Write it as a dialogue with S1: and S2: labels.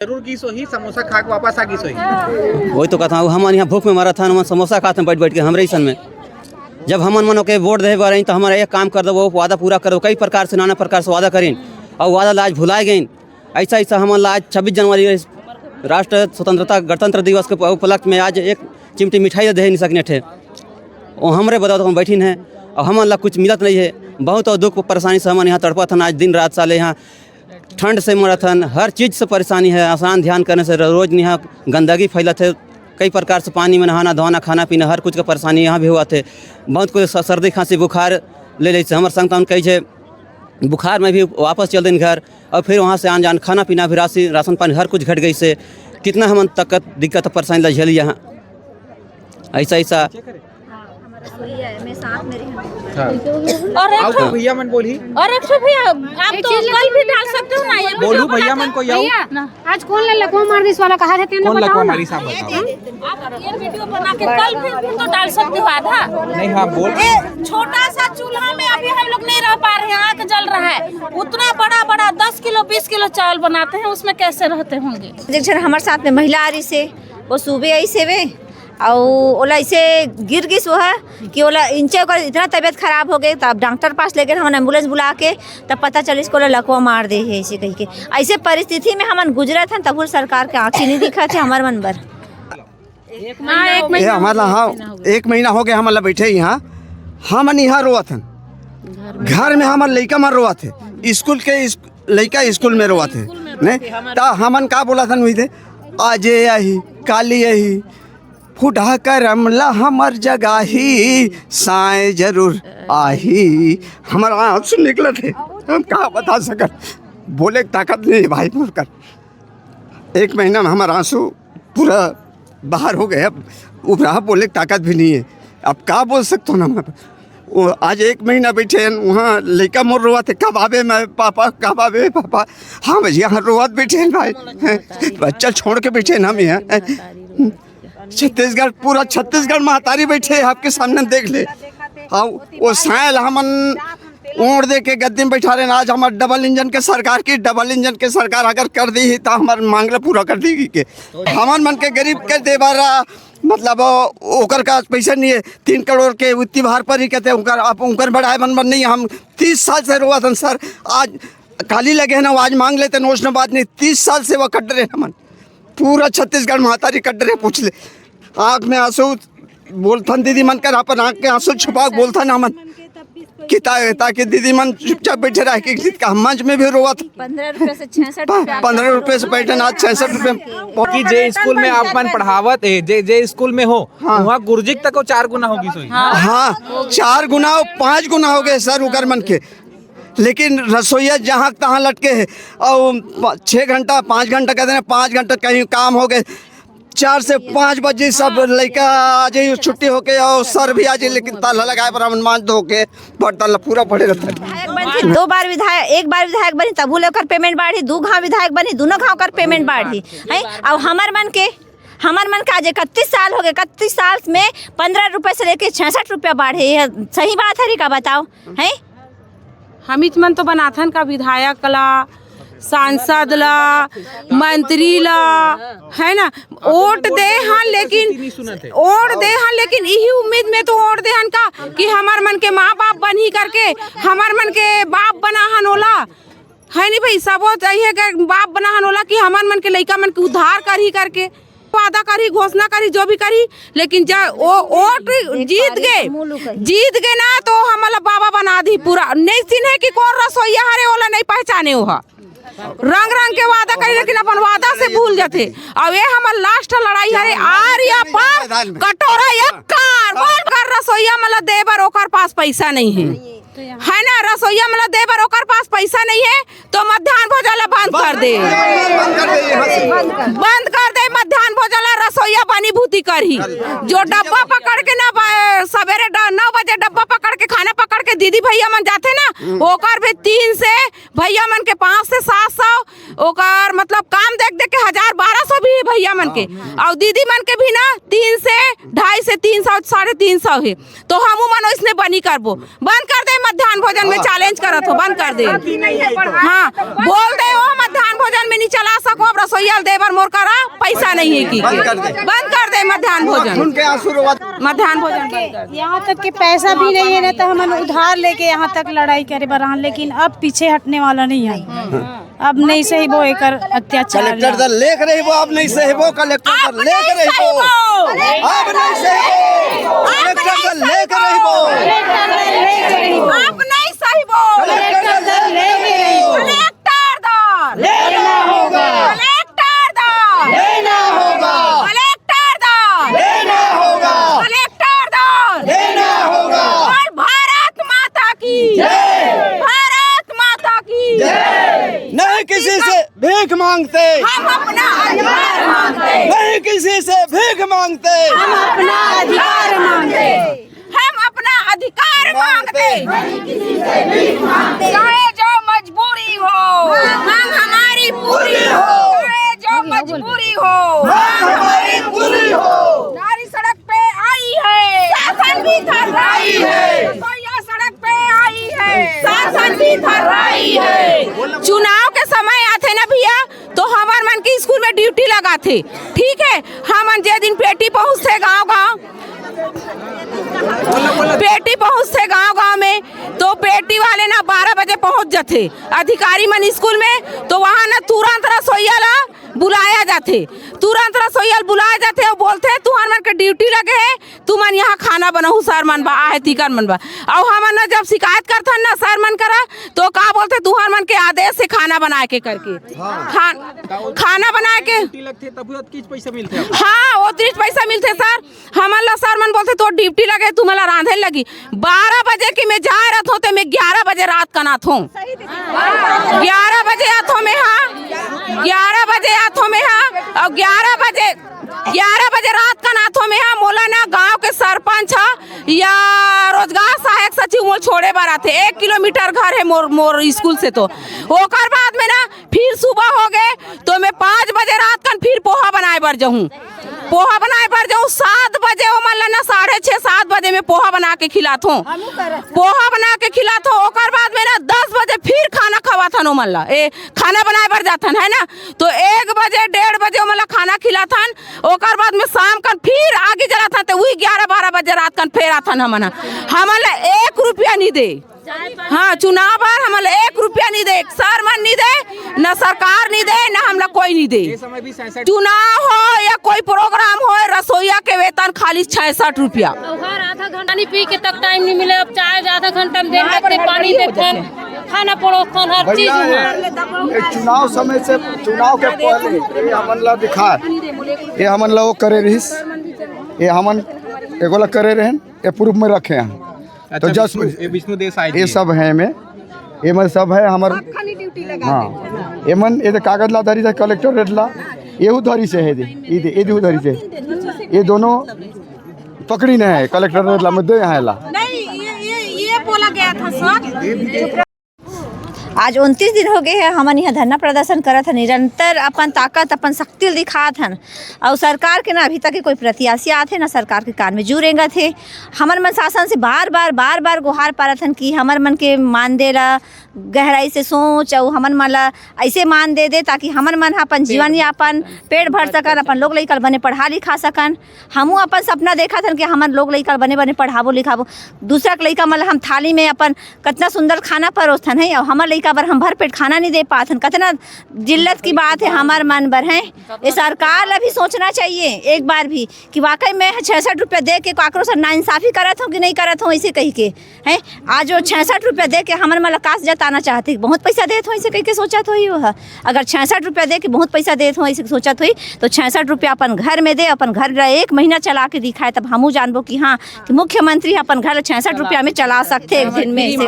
S1: जरूर की सोही समोसा खा के वापस आ गई सोही।
S2: वही तो कहता हूँ, हमारे यहाँ भूख में मरा था, हम समोसा खाते हैं बैठ बैठ के हमरे सन में। जब हम मनो के वोट दे रही तो हमारा एक काम कर दो, वो वादा पूरा करो। कई प्रकार से नाना प्रकार से वादा करें और वादा लाज भुलाए गए। ऐसा ऐसा हमारा आज 26 जनवरी राष्ट्र स्वतंत्रता गणतंत्र दिवस के उपलक्ष्य में आज एक चिमटी मिठाई दे नहीं सकने थे। वो हमारे बताओ हम बैठीन हैं और हमारा कुछ मिलत नहीं है। बहुत और दुख परेशानी से हमारे यहाँ तड़पा था। आज दिन रात साले यहाँ ठंड से मरथन, हर चीज़ से परेशानी है। आसान ध्यान करने से रोज़ यहाँ गंदगी फैलत है। कई प्रकार से पानी में नहाना धोना खाना पीना हर कुछ का परेशानी यहाँ भी हुआ थे। बहुत कुछ सर्दी खांसी बुखार ले ले हमारे संग तन कही बुखार में भी वापस चल दिन घर और फिर वहाँ से आन जान खाना पीना भी राशन पानी हर कुछ घट गई से कितना हम तक दिक्कत परेशानी झेली यहाँ। ऐसा ऐसा
S3: और
S1: आओ तो भैया मन बोली
S3: और एक भैया आप तो कल भी डाल सकते हो ना। ये
S1: बोलू भैया मन को आओ।
S4: आज कौन ले लकवा मारने वाला कहा था?
S1: कौन लकवा मारी साहब बताओ।
S3: आप ये वीडियो बना के कल भी तो डाल सकते हो आधा।
S1: नहीं हाँ बोल।
S3: छोटा सा चूल्हा में अभी हम लोग नहीं रह पा रहे हैं, आग जल रहा है। उतना बड़ा बड़ा 10 किलो 20 किलो चावल बनाते हैं, उसमें कैसे रहते होंगे।
S5: हमारे साथ में महिला आ रही से वो सुबह आई से वे और ओला ऐसे गिर गई सो है कि ओला इंचे ओकर इतना तबीयत खराब हो गई। तब डॉक्टर पास ले गए, हम एम्बुलेंस बुला के तब पता चली इसको लकवा मार दे है ऐसे कह के। ऐसे परिस्थिति में हम गुजरा था तब सरकार के आँखी नहीं दिखा थे हमारे मन पर।
S6: हमारा हाँ 1 महीना हो गया हमारा बैठे यहाँ। हम यहाँ रोआ थे घर में, हमारे लड़का मर रोआ थे स्कूल के लड़का स्कूल में रोआ थे नहीं तो हमन का बोला था वही थे आज यही काली यही फुटा कर अमला हमर जगाही साए जरूर आही। हमारा आंसू निकले थे, हम कहाँ बता सकत, बोले ताकत नहीं भाई बोलकर। 1 महीना में हमारा आंसू पूरा बाहर हो गया, उभरा बोले ताकत भी नहीं है। अब क्या बोल सकता हूँ ना। वो आज 1 महीना बैठे वहाँ लड़का मोर रोआ थे कब आवे मैं पापा कब आवे पापा। हाँ भैया यहाँ रोआत बैठे भाई, बच्चा छोड़ के बैठे ना हम यहाँ। छत्तीसगढ़ पूरा छत्तीसगढ़ महतारी बैठे आपके सामने देख ले। हाँ वो सायल हमन ओढ़ दे के गद्दी में बैठा रहे। आज हमारे डबल इंजन के सरकार अगर कर दी तो हमारे मांगला पूरा कर देगी के। हमारे मन के गरीब के दे बारा मतलब ओकर का पैसा नहीं है। 3 करोड़ के वित्तीय भार पर ही कहते उनकर बढ़ाए मन नहीं। हम 30 साल से रोआ था सर, आज काली लगे हैं ना आज मांग लेते नोश न बात नहीं। 30 साल से वो कट रहे हमन, पूरा छत्तीसगढ़ महतारी कट रहे। पूछ ले आँख में आंसू बोलथन दीदी मन कर अपन आँख के आंसू छुपा बोलथन हमन कि ताकि दीदी मन चुपचाप बैठे रहे कि मंच में भी रोआ था।
S5: 15 रुपए से 66
S6: 15 रुपए से बैठे आज 66 रुपए।
S1: कि जे स्कूल में आप मन पढ़ावत है जे स्कूल में हो वहाँ गुर्जिक तक 4 गुना होगी सोई।
S6: हाँ 4 गुना 5 गुना हो गए सर उकर मन के। लेकिन रसोईया जहाँ तहाँ लटके है और 6 घंटा 5 घंटा कहते हैं 5 घंटा कहीं काम हो गए। 4 से 5 बजे सब लड़का आ जाइए छुट्टी होके और सर भी आ जाइए। लेकिन ताला लगाए पर हम मान धो के ताला पूरा पड़े रहता है।
S5: 2 बार विधायक 1 बार विधायक बनी तब लेकर पेमेंट बढ़ी, 2 घाव विधायक बनी दोनों घाव कर पेमेंट बढ़ी है। अब हमार मन के आज 31 साल हो गए। 31 साल में 15 रुपए से लेके 66 रुपया बढ़े। सही बात है का बताओ है।
S7: हमिच मन तो बनाथन का विधायक ला सांसद ला मंत्री ला है ना वोट दे हाँ, लेकिन यही उम्मीद में तो वोट दे हन का कि हमार मन के माँ बाप बन ही करके हमार मन के बाप बना हन ओला है नहीं भाई। सब चाहिए कि बाप बना हन ओला कि हमार मन के लड़का मन के उद्धार कर ही करके वादा करी घोषणा करी जो भी करी। लेकिन जब वो वोट जीत गए ना तो हमारा बाबा बना दी पूरा। नहीं सीन है कि कौन रसोईया हरे ओला नहीं पहचाने हो रंग के वादा करी लेकिन अपन वादा से भूल जाते। अब ये हमार लास्ट लड़ाई हरे आर्या पर कटोरा एक कार रसोईया मतलब देवर ओकर पास पैसा नहीं है ना। रसोईया मतलब देवर ओकर पास पैसा नहीं है तो मध्याह्न भोजन बंद कर दे मध्याह्न भोजन रसोईया बनी भूती करी। जो डब्बा पकड़ के ना सवेरे 9 बजे डब्बा पकड़ के खाना पकड़ के दीदी भैया मन जाते ना ओकर भी 3 से भैया मन के 5 से 700 ओकर मतलब काम देख के 1000 1200 भी भैया मन के, और दीदी मन के भी ना 3 से 250 से 300 350 है। तो हमू मन इसने बनी करबो, बंद कर दे मध्याह्न भोजन में चैलेंज करत हो, बंद कर दे। हाँ बोल दे हो मध्याह्न भोजन में नहीं चला सको, अब रसोईया देवर मोर करा पैसा नहीं है की, बंद कर दे मध्याह्न भोजन, मध्याह्न भोजन।
S4: यहाँ तक के पैसा भी नहीं है ना, तो हम उधार लेके यहाँ तक लड़ाई करे बरहान, लेकिन अब पीछे हटने वाला नहीं है। अब नहीं सही वो एक अत्याचार
S6: कलेक्टर दल लेख रही वो, अब नहीं सही वो, कलेक्टर दल लेख रही वो, अब नहीं सही वो, कलेक्टर दल लेख रही वो,
S7: अब नहीं सही वो,
S6: कलेक्टर दल लेख रही वो,
S7: कलेक्टर दल
S6: लेना होगा,
S7: कलेक्टर दल
S6: लेना होगा,
S7: कलेक्टर दल
S6: लेना होगा,
S7: कलेक्टर दल
S6: लेना होगा।
S7: और भारत माता की
S6: जय,
S7: भारत माता की
S6: जय। नहीं किसी से भीख मांगते,
S7: हम अपना अधिकार मांगते,
S6: नहीं किसी से भीख मांगते,
S7: हम अपना अधिकार मांगते, हम अपना अधिकार मांगते, चाहे जो मजबूरी हो मांग हमारी पूरी हो, चाहे जो मजबूरी हो
S6: मांग हमारी पूरी हो।
S7: नारी सड़क पे आई है, शासन भी थर्राई है, रसोइया सड़क पे आई है, शासन भी थर्राई है। चुनाव के समय आते ना भैया, तो हमार मन के स्कूल में ड्यूटी लगा थे, ठीक है। हम जे दिन पेटी पहुँचते गाँव पेटी पहुँचते गांव में, तो पेटी वाले ना 12 बजे पहुँच जाते अधिकारी मन स्कूल में, तो वहाँ ना तुरंत रसोईया ला बुलाया जाते, तुरंत रसोईया बुलाया जाते और बोलते तुहार मन के ड्यूटी लगे है, तुमन यहाँ खाना बनाऊ सर मन बा आहे तीकर मन बा। और हमन ना जब शिकायत करथन ना सर मन करा, तो का बोलते तुहार मन के आदेश से खाना बना के करके खाना बना के
S1: पैसा मिलते।
S7: हाँ वो 30 पैसा मिलते सर। हमन ला सर मन बोलते तो ड्यूटी लगे तुम्हारा रांधे लगी 12 बजे की मैं जा रहा होते, मैं 11 बजे रात का नाथ हूँ, 11 बजे आथो में, हाँ 11 बजे आथो में, हाँ और 11 बजे रात का नाथो में, हाँ मोला ना गांव के सरपंच या रोजगार सहायक सचिव मोल छोड़े बार आते, 1 किलोमीटर घर है मोर स्कूल से। तो ओकर बाद में ना फिर सुबह हो गए, तो मैं 5 बजे रात का फिर पोहा बनाए बर जाऊँ, पोहा बनाए पर जाऊँ 7 बजे, वो मान लेना 6:30 7 बजे में पोहा बना के खिलाता हूँ, पोहा बना के खिलाता हूँ। ओकर बाद में ना 10 बजे फिर खाना खवाथन, ओ मल्ला खाना बनाए पर जाथन है ना, तो 1 बजे 1:30 बजे मल्ला खाना खिलाथन। ओकर बाद में शाम का फिर आगे जलाथन, तो वही 11-12 बजे रात का फिर आथन। हमला 1 रुपया नहीं दे, हाँ चुनाव बार हमला 1 रुपया नहीं दे, सर मन नहीं दे, न सरकार नहीं दे, न हमला कोई नहीं दे। चुनाव हो या कोई प्रोग्राम हो, रसोईया के वेतन खाली 66 रुपया।
S4: आधा घंटा नहीं पी के तक टाइम नहीं मिले, अब चाय आधा घंटा में देते, पानी देते, खाना परोसन, हर चीज।
S8: चुनाव समय से चुनाव के पहले ये हमन ला दिखा, ये हमन ला वो करे रहिस, ये हमन एगो ला करे रहन, ये पूर्व में रखे हैं। तो जस
S1: विष्णु देसाई
S8: ये सब है में, ये मन सब है हमार, हाँ ये मन ये कागज ला धरी से कलेक्टोरेट ला, ये धरी से है, ये धरी से, ये दोनों पकड़ी नहीं है कलेक्टोरेट ला मध्य यहाँ ला।
S7: नहीं ये बोला गया था सर।
S5: आज 29 दिन हो गए हैं हमन यहाँ धरना प्रदर्शन करत हन, निरंतर अपन ताकत अपन शक्ति दिखात हन, और सरकार के ना अभी तक कोई प्रत्याशी आते ना सरकार के कान में जू रेंगा थे। हमर मन शासन से बार बार गुहार पारत हन कि हमर मन के मान दे ला, गहराई से सोच, और हमन मन ला ऐसे मान दे ताकि हमर मन अपन जीवन यापन पेट भर सकन, अपन लोग लइका बने पढ़ा लिखा सकन। हमू अपन सपना देखा था कि हमर लोग लइका बने पढ़ाबो लिखाबो, दूसरा के लइका मतलब हम थाली में अपन कितना सुंदर खाना परोसन है, और हमर लइका बर हम भर पेट खाना नहीं दे पाथन, कितना जिल्लत की बात है हमार मन बर है। ये सरकार ला भी सोचना चाहिए एक बार भी कि वाकई में 66 रुपया दे के काकरो से नाइंसाफी करत हूँ कि नहीं करत हूँ, ऐसे कही के है। आज वो 66 रुपया दे के हमारे मुलाकात जताना चाहते, बहुत पैसा देत हो ऐसे कह के सोचा तो ही वह, अगर 66 रुपया दे के बहुत पैसा देत हो ऐसे सोचा तो ही, तो 66 रुपया अपन घर में दे, अपन घर 1 महीना चला के दिखाए, तब हमू जानबो कि हाँ कि मुख्यमंत्री अपन घर 66 रुपया में चला सकते एक दिन में।